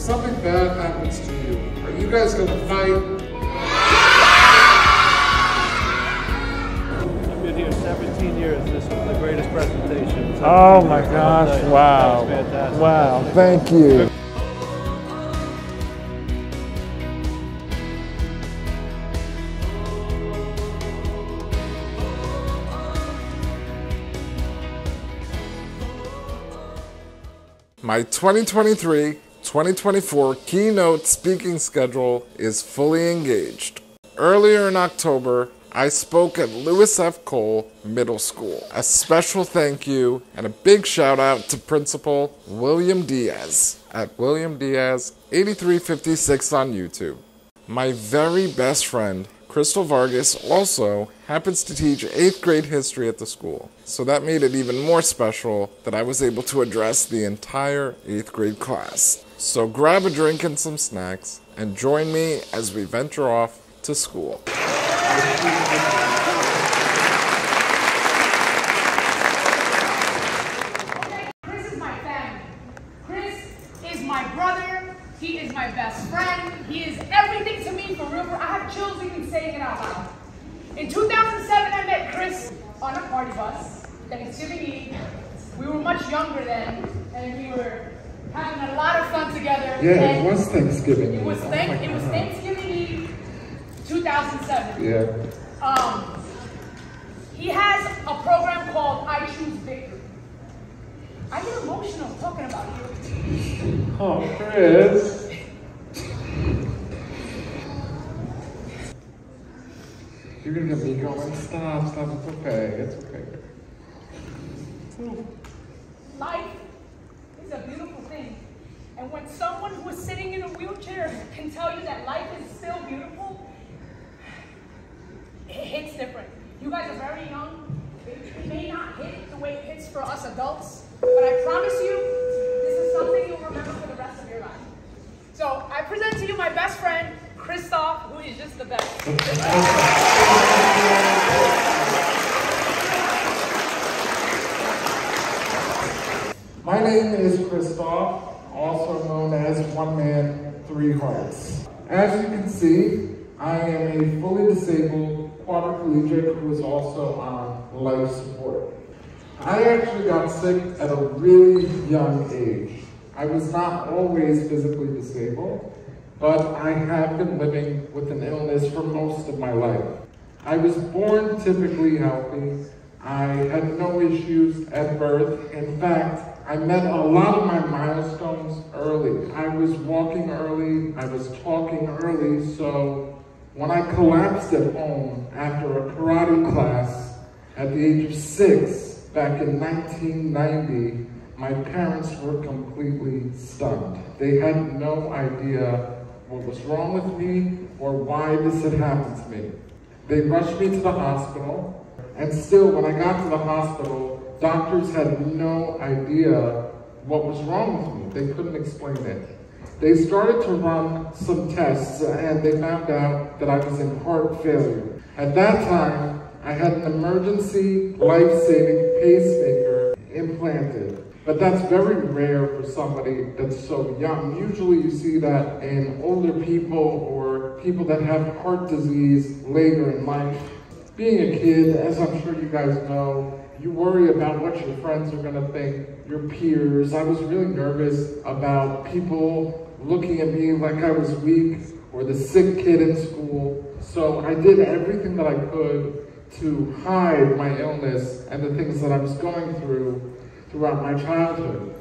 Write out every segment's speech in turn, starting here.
something bad happens to you, are you guys gonna fight? I've been here 17 years. This was the greatest presentation. Oh my gosh, wow. That was fantastic. Wow, thank you. My 2023-2024 keynote speaking schedule is fully engaged. Earlier in October, I spoke at Lewis F. Cole Middle School. A special thank you and a big shout out to Principal William Diaz at William Diaz 8356 on YouTube. My very best friend, Crystal Vargas, also happens to teach 8th grade history at the school. So that made it even more special that I was able to address the entire 8th grade class. So grab a drink and some snacks and join me as we venture off to school. Chris is my family. Chris is my brother. He is my best friend. He is everything to me for real. I have chills even saying it out loud. In 2007, I met Chris on a party bus, Thanksgiving Eve. We were much younger then, and we were having a lot of fun together. Yeah, it was Thanksgiving Eve. It was Thanksgiving Eve, 2007. Yeah. He has a program called I Choose Victory. I get emotional talking about you. Oh, Chris. You're gonna get me going. Stop, it's okay. It's okay. Life is a beautiful thing. And when someone who is sitting in a wheelchair can tell you that life is still beautiful, it hits different. You guys are very young. It may not hit the way it hits for us adults, but I promise you, this is something you'll remember for the rest of your life. So I present to you my best friend, Christoph, who is just the best. My name is Christoph, also known as One Man, Three Hearts. As you can see, I am a fully disabled quadriplegic who is also on life support. I actually got sick at a really young age. I was not always physically disabled, but I have been living with an illness for most of my life. I was born typically healthy. I had no issues at birth. In fact, I met a lot of my milestones early. I was walking early, I was talking early, so when I collapsed at home after a karate class at the age of 6 back in 1990, my parents were completely stunned. They had no idea what was wrong with me or why this had happened to me. They rushed me to the hospital, and still when I got to the hospital, doctors had no idea what was wrong with me. They couldn't explain it. They started to run some tests and they found out that I was in heart failure. At that time, I had an emergency life-saving pacemaker implanted. But that's very rare for somebody that's so young. Usually you see that in older people or people that have heart disease later in life. Being a kid, as I'm sure you guys know, you worry about what your friends are gonna think, your peers. I was really nervous about people looking at me like I was weak or the sick kid in school. So I did everything that I could to hide my illness and the things that I was going through throughout my childhood.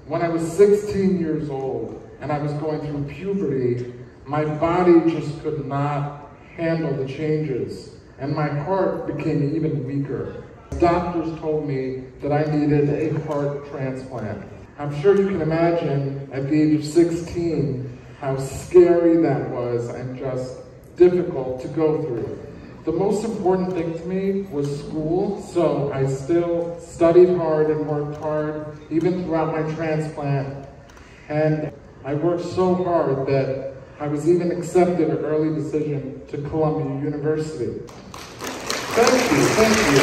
When I was 16 years old and I was going through puberty, my body just could not handle the changes and my heart became even weaker. Doctors told me that I needed a heart transplant. I'm sure you can imagine at the age of 16 how scary that was and just difficult to go through. The most important thing to me was school, so I still studied hard and worked hard, even throughout my transplant. And I worked so hard that I was even accepted an early decision to Columbia University. Thank you, thank you.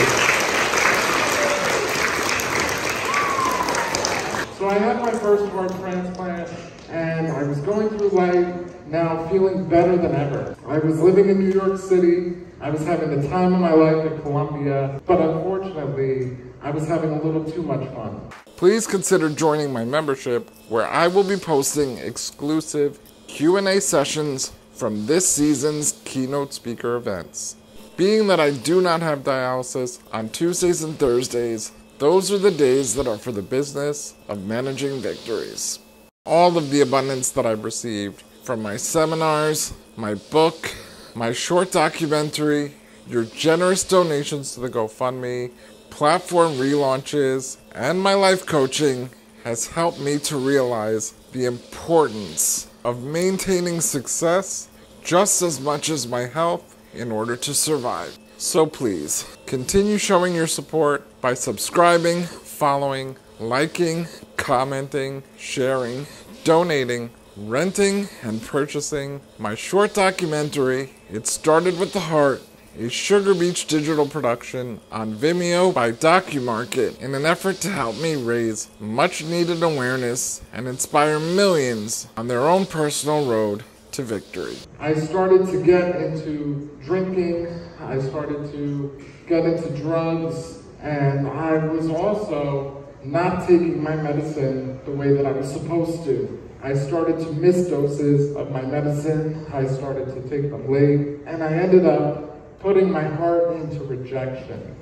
So I had my first heart transplant, and I was going through life now feeling better than ever. I was living in New York City. I was having the time of my life at Columbia, but unfortunately, I was having a little too much fun. Please consider joining my membership, where I will be posting exclusive Q&A sessions from this season's keynote speaker events. Being that I do not have dialysis on Tuesdays and Thursdays, those are the days that are for the business of managing victories. All of the abundance that I've received from my seminars, my book, my short documentary, your generous donations to the GoFundMe, platform relaunches, and my life coaching has helped me to realize the importance of maintaining success just as much as my health in order to survive. So please, continue showing your support by subscribing, following, liking, commenting, sharing, donating, renting, and purchasing my short documentary, It Started with the Heart, a Sugar Beach digital production on Vimeo by DocuMarket, in an effort to help me raise much needed awareness and inspire millions on their own personal road to victory. I started to get into drinking, I started to get into drugs, and I was also not taking my medicine the way that I was supposed to. I started to miss doses of my medicine, I started to take them late, and I ended up putting my heart into rejection.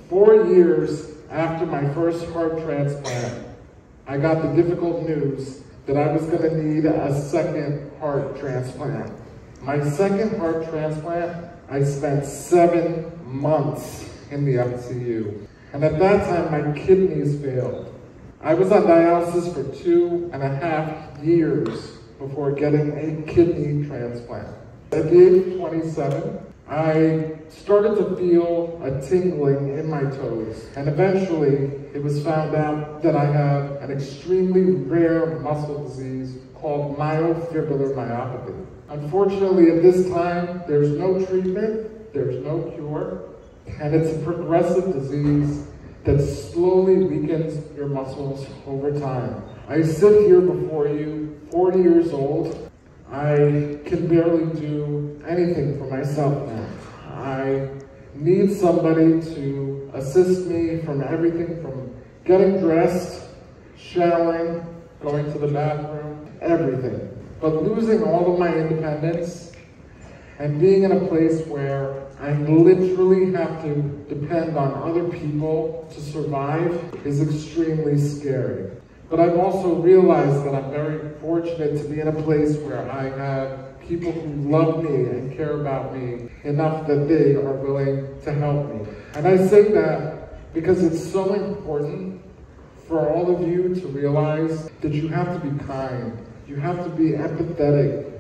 4 years after my first heart transplant, I got the difficult news that I was going to need a second heart transplant. My second heart transplant, I spent 7 months in the ICU. And at that time, my kidneys failed. I was on dialysis for 2.5 years before getting a kidney transplant. At the age of 27, I started to feel a tingling in my toes, and eventually it was found out that I have an extremely rare muscle disease called myofibrillar myopathy. Unfortunately, at this time, there's no treatment, there's no cure, and it's a progressive disease that slowly weakens your muscles over time. I sit here before you, 40 years old. I can barely do anything for myself now. I need somebody to assist me from everything from getting dressed, showering, going to the bathroom, everything. But losing all of my independence and being in a place where I literally have to depend on other people to survive is extremely scary. But I've also realized that I'm very fortunate to be in a place where I have people who love me and care about me enough that they are willing to help me. And I say that because it's so important for all of you to realize that you have to be kind, you have to be empathetic,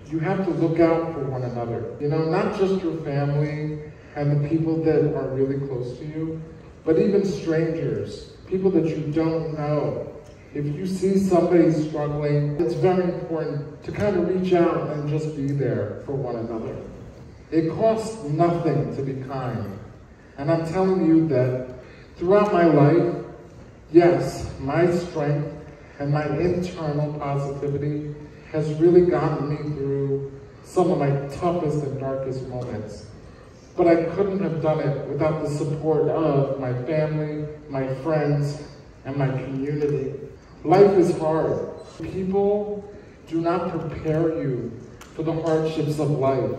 you have to look out for one another. You know, not just your family and the people that are really close to you, but even strangers, people that you don't know. If you see somebody struggling, it's very important to kind of reach out and just be there for one another. It costs nothing to be kind. And I'm telling you that throughout my life, yes, my strength and my internal positivity has really gotten me through some of my toughest and darkest moments. But I couldn't have done it without the support of my family, my friends, and my community. Life is hard. People do not prepare you for the hardships of life,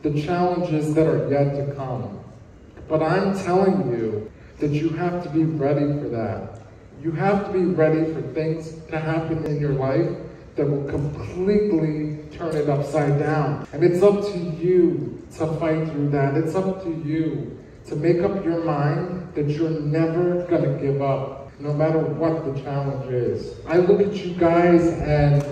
the challenges that are yet to come. But I'm telling you that you have to be ready for that. You have to be ready for things to happen in your life that will completely turn it upside down. And it's up to you to fight through that. It's up to you to make up your mind that you're never gonna give up, no matter what the challenge is. I look at you guys and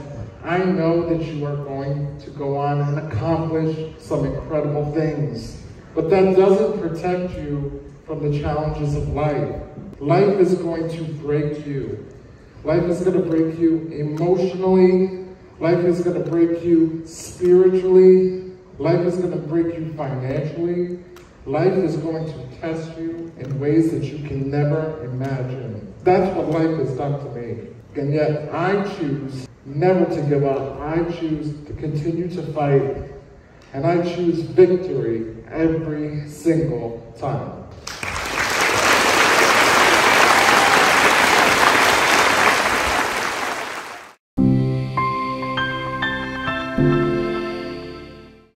I know that you are going to go on and accomplish some incredible things. But that doesn't protect you from the challenges of life. Life is going to break you. Life is going to break you emotionally. Life is going to break you spiritually. Life is going to break you financially. Life is going to test you in ways that you can never imagine. That's what life has done to me. And yet I choose never to give up. I choose to continue to fight, and I choose victory every single time.